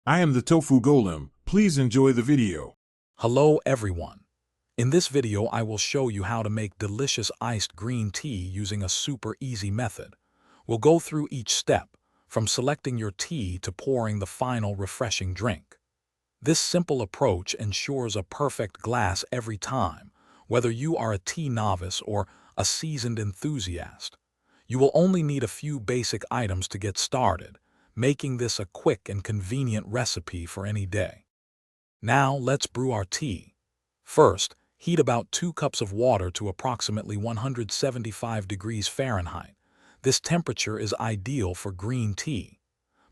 I am the Tofu Golem. Please enjoy the video. Hello everyone. In this video I will show you how to make delicious iced green tea using a super easy method. We'll go through each step, from selecting your tea to pouring the final refreshing drink. This simple approach ensures a perfect glass every time, whether you are a tea novice or a seasoned enthusiast. You will only need a few basic items to get started, making this a quick and convenient recipe for any day. Now let's brew our tea. First, heat about 2 cups of water to approximately 175 degrees Fahrenheit. This temperature is ideal for green tea.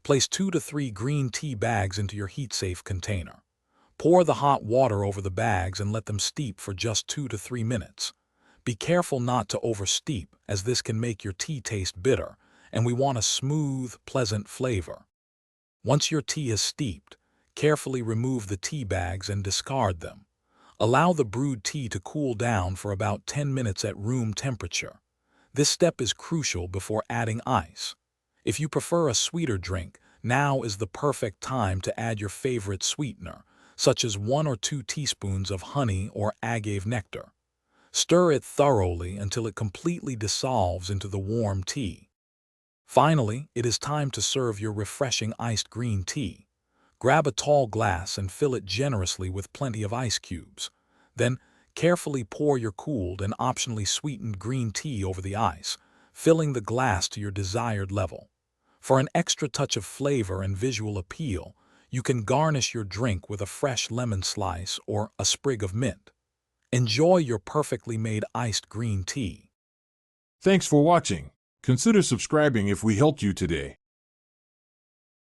Place 2 to 3 green tea bags into your heat-safe container. Pour the hot water over the bags and let them steep for just 2 to 3 minutes. Be careful not to oversteep, as this can make your tea taste bitter, and we want a smooth, pleasant flavor. Once your tea is steeped, carefully remove the tea bags and discard them. Allow the brewed tea to cool down for about 10 minutes at room temperature. This step is crucial before adding ice. If you prefer a sweeter drink, now is the perfect time to add your favorite sweetener, such as 1 or 2 teaspoons of honey or agave nectar. Stir it thoroughly until it completely dissolves into the warm tea. Finally, it is time to serve your refreshing iced green tea. Grab a tall glass and fill it generously with plenty of ice cubes. Then, carefully pour your cooled and optionally sweetened green tea over the ice, filling the glass to your desired level. For an extra touch of flavor and visual appeal, you can garnish your drink with a fresh lemon slice or a sprig of mint. Enjoy your perfectly made iced green tea. Thanks for watching. Consider subscribing if we helped you today.